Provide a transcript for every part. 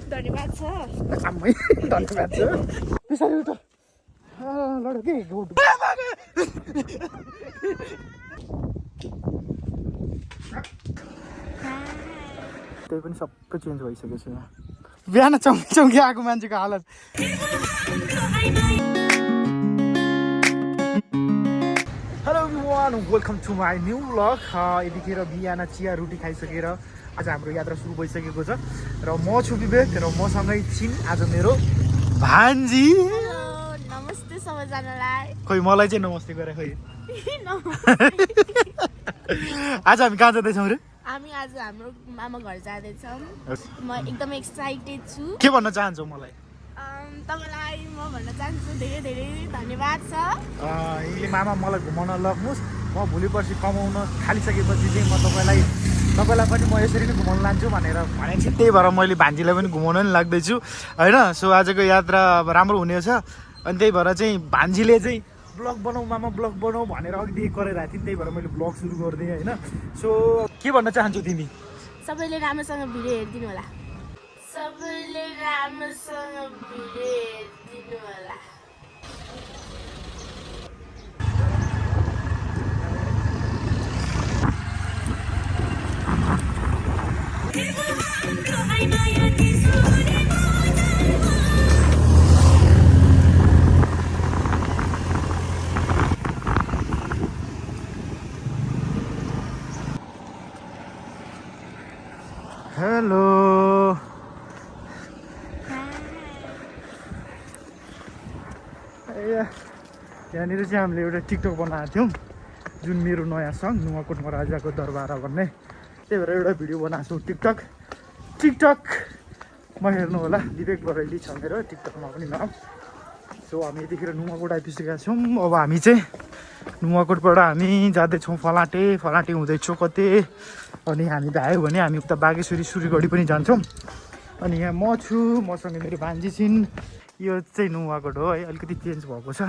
धन्यवाद छ आम्मै धन्यवाद छ पछाडि उठ लड के गोड त्यही पनि सबै चेन्ज भइसकेको छ यहाँ बिहान चौकी चौकी आएको मान्छेको हालत hello everyone welcome to my new vlog यतिखेर बिहान चिया रोटी खाइसकेर आज हाम्रो यात्रा सुरु भइसकेको छ र म छु विवेक र मसँगै छिन् आज मेरो भान्जी नमस्ते सबैजनालाई खोइ मलाई चाहिँ नमस्ते गरे खोइ आज हामी कहाँ जाँदैछौँ रे हामी आज हाम्रो मामा घर जाँदैछौँ म एकदम एक्साइटेड छु के भन्न चाहन्छौ मलाई तपाईँलाई म भन्न चाहन्छु धेरै धेरै धन्यवाद छ यिनले मामा मलाई घुमाउन लग्नुहोस् म भोलि पर्सि कमाउन थालिसकेपछि चाहिँ म तपाईँलाई पनि म यसरी नै घुमाउन लान्छु भनेर भनेको छु त्यही भएर मैले भान्जीलाई पनि घुमाउन नि लाग्दैछु होइन सो आजको यात्रा अब राम्रो हुनेछ अनि त्यही भएर चाहिँ भान्जीले चाहिँ ब्लग बनाऊ मामा ब्लग बनाऊ भनेर अघिदेखि गरिरहेको थिएँ त्यही भएर मैले ब्लग सुरु गरिदिएँ होइन सो के भन्न चाहन्छु तिमी सबैले राम्रोसँग भिडियो हेरिदिनु होला सबैले राम्रोसँग भिडियो हेरिदिनु होला हेलो यहाँनिर चाहिँ हामीले एउटा टिकटक बनाएको थियौँ जुन मेरो नयाँ सङ नुवाकोटमा राजाको दरबार भन्ने त्यही भएर एउटा भिडियो बनाएको छु टिकटकमा हेर्नु होला विवेक बरैली छ मेरो टिकटकमा पनि नाम सो हामी यतिखेर नुवाकोट आइपुगेका छौँ अब हामी चाहिँ नुवाकोटबाट हामी जाँदैछौँ फलाटे हुँदै चोकते अनि हामी भ्यायो भने हामी उता बागेश्वरी सुरीगढी पनि जान्छौँ अनि यहाँ म छु मसँग मेरो भान्जी छिन् यो चाहिँ नुवाकोट हो है अलिकति चेन्ज भएको छ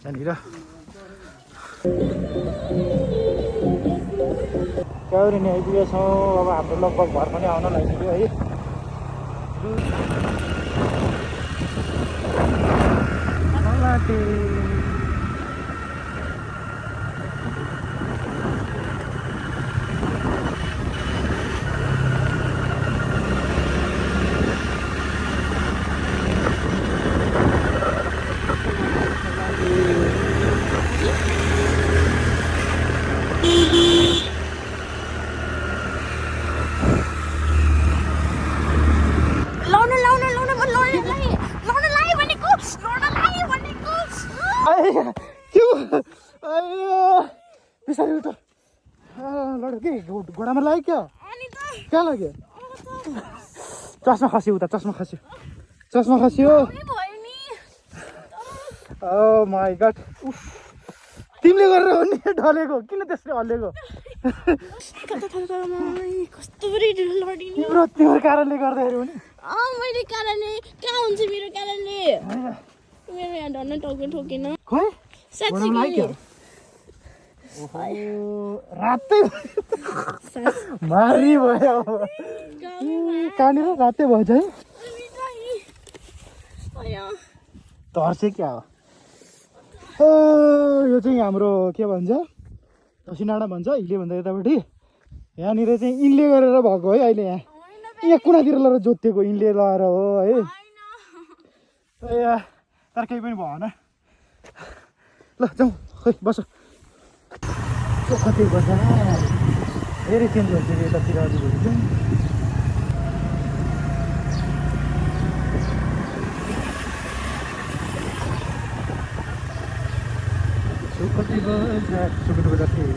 यहाँनिर क्याउरी नि आइपुगेका छौँ अब हाम्रो लगभग घर पनि आउन लागिसक्यो है पछाडि उठ लड के घोडामा लाग्यो क्या कहाँ लाग्यो चस्मा खस्यो उता चस्मा खस्यो ओ माई गड तिमीले गरेर हो नि ढलेको किन त्यसरी हल्लेको तिम्रो कारणले गर्दाखेरि हो नि मैले कारणले कहाँ हुन्छ मेरो कारणले मेरो यहाँ ढल्न ठोकेन खोइ रातै मारी भयो कहाँनिर रातै भएछ है तर्से क्या हो यो चाहिँ हाम्रो के भन्छ दक्षिणाडा भन्छ हिलेभन्दा यतापट्टि यहाँनिर चाहिँ इनले गरेर भएको है अहिले यहाँ कुनातिर लगाएर जोतिएको इनले लगाएर हो है तर केही पनि भएन ल जाउँ खै बस कति बस्छ धेरै चेन्ज भइसक्यो यतातिर अलिकति चाहिँ कति सुकुटी बजार थिएँ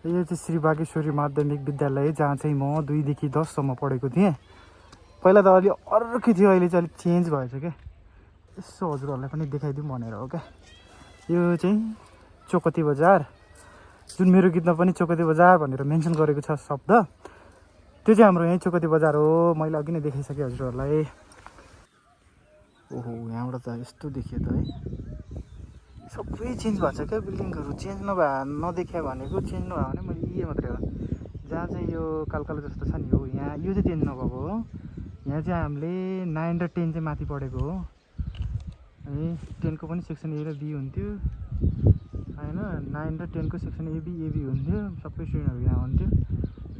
यो चाहिँ श्री बागेश्वरी माध्यमिक विद्यालय जहाँ चाहिँ म 2 देखि 10 सम्म पढेको थिएँ पहिला त अलि अर्कै थियो अहिले चाहिँ अलिक चेन्ज भएछ क्या यसो हजुरहरूलाई पनि देखाइदिउँ भनेर हो क्या यो चाहिँ चोकती बजार जुन मेरो गीतमा पनि चोकती बजार भनेर मेन्सन गरेको छ शब्द त्यो चाहिँ हाम्रो यहीँ चोकती बजार हो मैले अघि नै देखाइसकेँ हजुरहरूलाई ओहो यहाँबाट त यस्तो देखियो त है सबै चेन्ज भएको छ क्या बिल्डिङहरू चेन्ज नभए नदेख्या भनेको चेन्ज नभए भने मैले यही मात्रै हो जहाँ चाहिँ यो कालकालो जस्तो छ नि हो यहाँ यो चाहिँ 10 नभएको हो यहाँ चाहिँ हामीले 9 र 10 चाहिँ माथि पढेको हो है 10 को पनि सेक्सन ए र बी हुन्थ्यो हैन 9 र 10 को सेक्सन एबी हुन्थ्यो सबै स्टुडेन्टहरू यहाँ हुन्थ्यो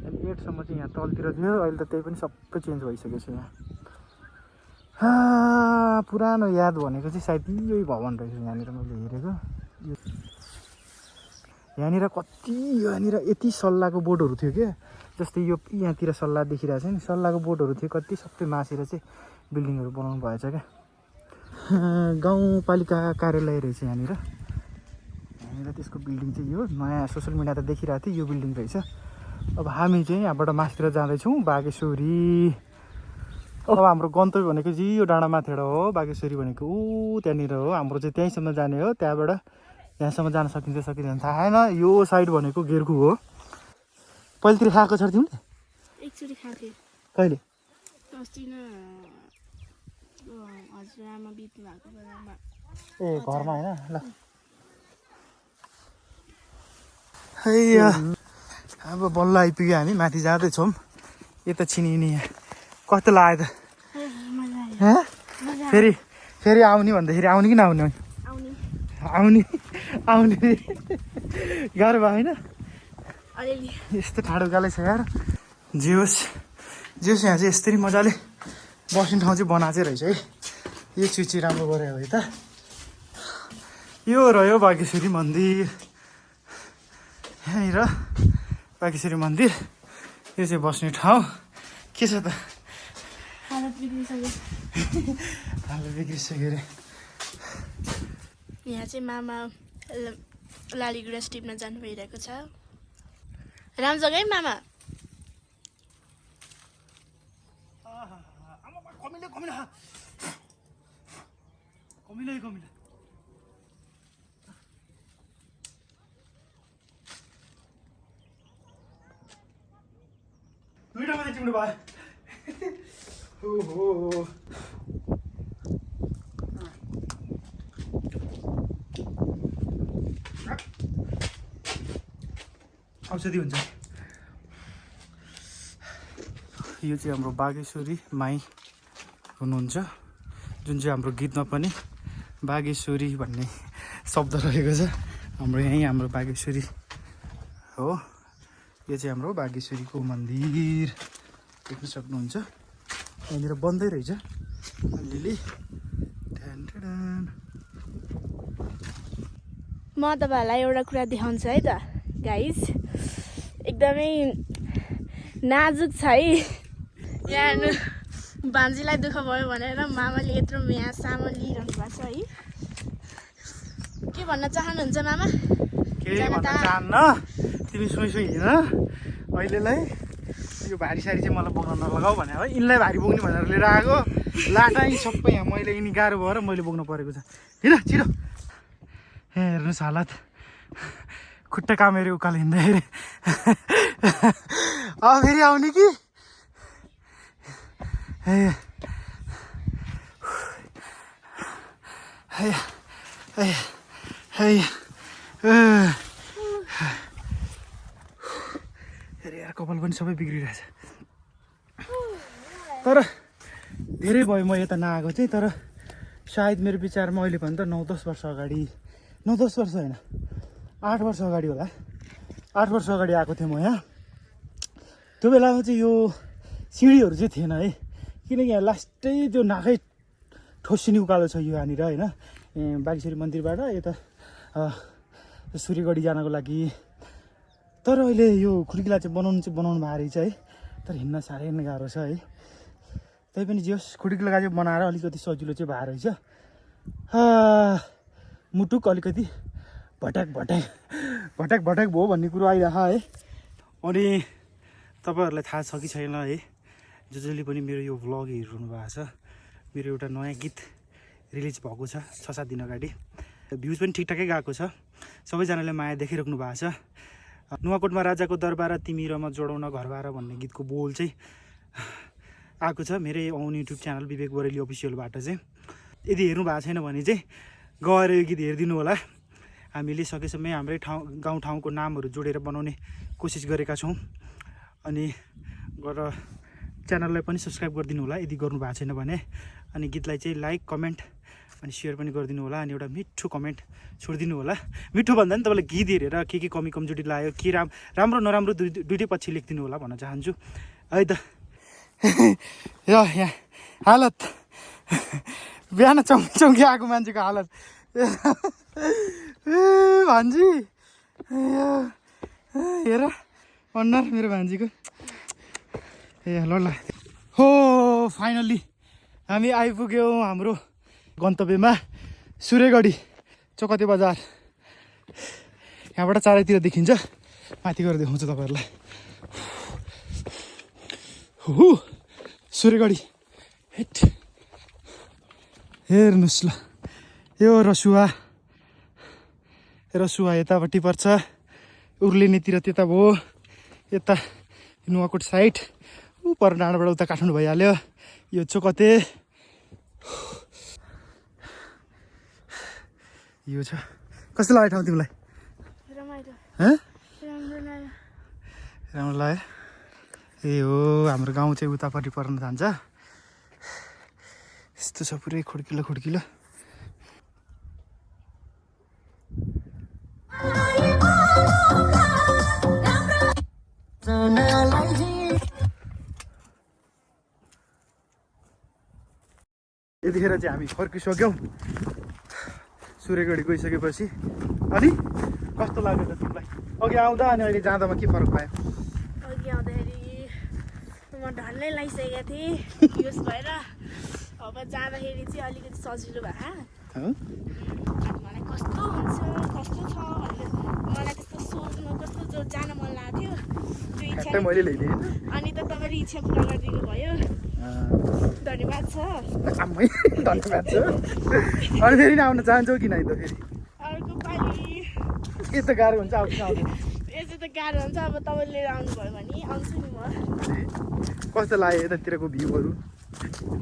अनि 8 सम्म चाहिँ यहाँ तलतिर थियो अहिले त त्यही पनि सबै चेन्ज भइसकेको छ यहाँ पुरानो याद भनेको चाहिँ सायद यही भवन रहेछ यहाँनिर मैले हेरेको यहाँनिर कति यहाँनिर यति सल्लाहको बोर्डहरू थियो क्या जस्तै यो यहाँतिर सल्लाह देखिरहेको छ नि सल्लाहको बोर्डहरू थियो कति सबै मासेर चाहिँ बिल्डिङहरू बनाउनु भएछ क्या गाउँपालिका कार्यालय रहेछ यहाँनिर त्यसको बिल्डिङ चाहिँ यो नयाँ सोसियल मिडिया त देखिरहेको थियो यो बिल्डिङ रहेछ अब हामी चाहिँ यहाँबाट माथितिर जाँदैछौँ बागेश्वरी अब हाम्रो गन्तव्य भनेको चाहिँ यो डाँडा माथिबाट हो बागेश्वरी भनेको ऊ त्यहाँनिर हो हाम्रो चाहिँ त्यहीँसम्म जाने हो त्यहाँबाट यहाँसम्म जान सकिन्छ सकिँदैन थाहा छैन यो साइड भनेको गेर्खु हो पहिलेतिर खाएको छ तिमीले एकचोटि खाथे कहिले अस्ति न हजुरआमा बित्नु भएको बेलामा ए घरमा हैन ल हैया अब बल्ल आइपुग्यो हामी माथि जाँदैछौँ यता छिनिने कस्तो लाग्यो त फेरि आउने भन्दाखेरि आउने कि नआउने आउने गाह्रो भयो होइन यस्तो ठाडो गालै छ यार जे होस् यहाँ चाहिँ यस्तरी मजाले बस्ने ठाउँ चाहिँ बनाएको चाहिँ रहेछ है यो चिज चाहिँ राम्रो गऱ्यो है त यो रह्यो बागेश्वरी मन्दिर यहाँनिर बागेश्वरी मन्दिर यो चाहिँ बस्ने ठाउँ के छ त हालत बिग्रिसक्यो अरे यहाँ चाहिँ मामा लाली गुराँस टिप्न जानु भइरहेको छ राम्रो जग्गा है मामा दुईटा मात्रै टिप्नु भयो ओहो औषधि हुन्छ यो चाहिँ हाम्रो बागेश्वरी माई हुनुहुन्छ जुन चाहिँ हाम्रो गीतमा पनि बागेश्वरी भन्ने शब्द रहेको छ हाम्रो यहीँ हाम्रो बागेश्वरी हो यो चाहिँ हाम्रो बागेश्वरीको मन्दिर देख्न सक्नुहुन्छ यहाँनिर बन्दै रहेछ अलिअलि म तपाईँहरूलाई एउटा कुरा देखाउँछु है त गाइस एकदमै नाजुक छ है यहाँ भान्जीलाई दुःख भयो भनेर मामाले यत्रो यहाँ सामान लिइरहनु भएको छ है के भन्न चाहनुहुन्छ मामा के भन्न चाहन्न तिमी सुई हिँड अहिलेलाई यो भारी सारी चाहिँ मलाई बोक्न नलगाऊ भने है यिनलाई भारी बोक्ने भनेर लिएर आएको लाटा सबै यहाँ मैले यिनी गाह्रो भएर मैले बोक्नु परेको छ हिँड छिटो हेर्नुहोस् हालत खुट्टा कामेर उकालो हिँड्दाखेरि अब फेरि आउने कि यार कपाल पनि सबै बिग्रिरहेछ तर धेरै भयो म यता नआएको चाहिँ तर सायद मेरो विचारमा अहिले पनि त 9-10 वर्ष अगाडि 9-10 वर्ष होइन 8 वर्ष अगाडि होला 8 वर्ष अगाडि आएको थिएँ म यहाँ त्यो बेलामा चाहिँ यो सिँढीहरू चाहिँ थिएन है किनकि यहाँ लास्टै त्यो नाकै ठोसिनी उकालो छ यो यहाँनिर होइन बागेश्वरी मन्दिरबाट यता सूर्यगढी जानको लागि तर अहिले यो खुड्किला चाहिँ बनाउनु भएको रहेछ है तर हिँड्न साह्रै नै गाह्रो छ है तैपनि जे होस् खुड्किला चाहिँ बनाएर अलिकति सजिलो चाहिँ भएको रहेछ मुटुक अलिकति भट्याक भयो भन्ने कुरो आइरहेको है अनि तपाईँहरूलाई थाहा छ कि छैन है जसले पनि मेरो यो भ्लग हेरिरहनु भएको छ मेरो एउटा नयाँ गीत रिलिज भएको छ 6-7 दिन अगाडि भ्युज पनि ठिकठाकै गएको छ सबैजनाले माया देखिराख्नु भएको छ नुवाकोटमा राजाको दरबार तिमी र म जोडाउन घरबार भन्ने गीतको बोल चाहिँ आएको छ मेरै आउने युट्युब च्यानल विवेक बरेली अफिसियलबाट चाहिँ यदि हेर्नु भएको छैन भने चाहिँ गएर यो गीत हेरिदिनु होला हामीले सकेसम्म हाम्रै गाउँठाउँको नामहरू जोडेर बनाउने कोसिस गरेका छौँ अनि गरेर च्यानललाई पनि सब्सक्राइब गरिदिनु होला यदि गर्नु भएको छैन भने। अनि गीतलाई चाहिँ लाइक कमेन्ट अनि सेयर पनि गरिदिनु होला। अनि एउटा मिठो कमेन्ट छोडिदिनु होला। मिठो भन्दा नि तपाईँलाई गीत हेरेर के कमी कमजोरी लाग्यो के राम्रो नराम्रो दुइटै पछि लेखिदिनु होला भन्न चाहन्छु है त। यहाँ हालत बिहान चौकी आएको मान्छेको हालत भान्जी हेर अनुहार मेरो भान्जीको। ए ल ल हो फाइनल्ली हामी आइपुग्यौँ हाम्रो गन्तव्यमा सुरेगढी चौकते बजार। यहाँबाट चारैतिर देखिन्छ, माथि गएर देखाउँछु तपाईँहरूलाई। हो सुरेगढी हेट हेर्नुहोस् ल, यो रसुवा यतापट्टि पर्छ, उर्लिनेतिर त्यता भयो, यता नुवाकोट साइड, ऊ पर डाँडाबाट उता काठमाडौँ भइहाल्यो। यो चोकते यो छ। कस्तो लाग्यो ठाउँ तिमीलाई? राम्रो लाग्यो। ए हो हाम्रो गाउँ चाहिँ उतापट्टि पर्न जान्छ। यस्तो छ पुरै खुड्किलो खुड्किलो। यतिखेर चाहिँ हामी फर्किसक्यौँ सुरेगढी गइसकेपछि। अनि कस्तो लाग्यो त तिमीलाई अघि आउँदा अनि अहिले जाँदामा के फरक पायो? अघि आउँदाखेरि म ढल्लै लगाइसकेको थिएँ युज भएर, अब जाँदाखेरि चाहिँ अलिकति सजिलो भयो। मलाई कस्तो हुन्छ कस्तो छ भनेर मलाई त्यस्तो सोच्नु कस्तो जो जान मन लाग्थ्यो त्यो इच्छा मैले ल्याइदिएँ। अनि त तपाईँले इच्छा पुरा गरिदिनु भयो, धन्यवाद छ। धन्यवाद छ। अनि फेरि आउन चाहन्छौ कि नै त? फेरि अर्को पालि यस्तो गाह्रो हुन्छ आउँछ आउँदैन? यस्तो त गाह्रो हुन्छ, अब तपाईँले लिएर आउनुभयो भने आउँछु नि म। कस्तो लाग्यो यतातिरको भ्यूहरू?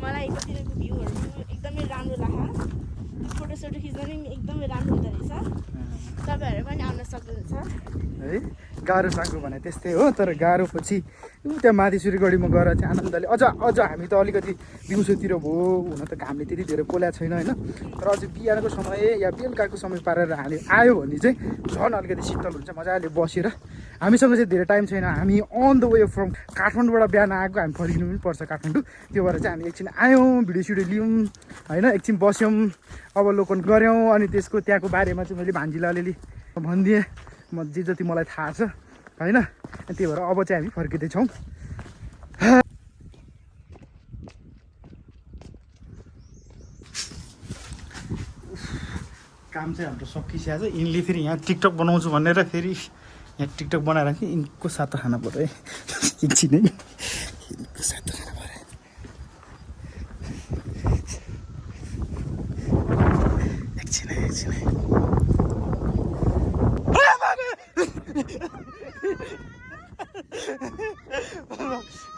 मलाई यतातिरको भ्यूहरू एकदमै राम्रो लाग्यो। फोटोसोटो खिच्दा नि एकदमै राम्रो हुँदो रहेछ। तपाईँहरू पनि आउन सक्नुहुन्छ है। गाह्रो साङ्गो भने त्यस्तै हो, तर गाह्रो पछि त्यहाँ माथि सुरेगढीमा गएर चाहिँ आनन्दले अझ हामी त अलिकति दिउँसोतिर भयो, हुन त घामले त्यति धेरै पोल्या छैन होइन, तर अझ बिहानको समय या बेलुकाको समय पारेर हामी आयो भने चाहिँ झन् अलिकति शीतल हुन्छ। मजाले बसेर हामीसँग चाहिँ धेरै टाइम छैन, हामी अन द वे फ्रम काठमाडौँबाट बिहान आएको, हामी फर्किनु पनि पर्छ काठमाडौँ। त्यो भएर चाहिँ हामी एकछिन आयौँ, भिडियो सिडियो लियौँ होइन, एकछिन बस्यौँ, अवलोकन गऱ्यौँ। अनि त्यसको त्यहाँको बारेमा चाहिँ मैले भान्जीलाई अलिअलि भनिदिएँ, म जे जति मलाई थाहा छ होइन। त्यही भएर अब चाहिँ हामी फर्किँदैछौँ। काम चाहिँ हाम्रो सकिसकेको छ। यिनले फेरि यहाँ टिकटक बनाउँछु भनेर फेरि यहाँ टिकटक बनाएर कि यिनको सातो खाना पऱ्यो है एकछिन है, यिनको सातो खाना पऱ्यो एकछिन है।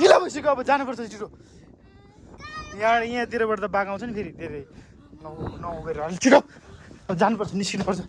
ढिला भइसक्यो, अब जानुपर्छ छिटो। यहाँतिरबाट त बाघ आउँछ नि फेरि धेरै नउबेर छिटो अब जानुपर्छ, निस्किनुपर्छ।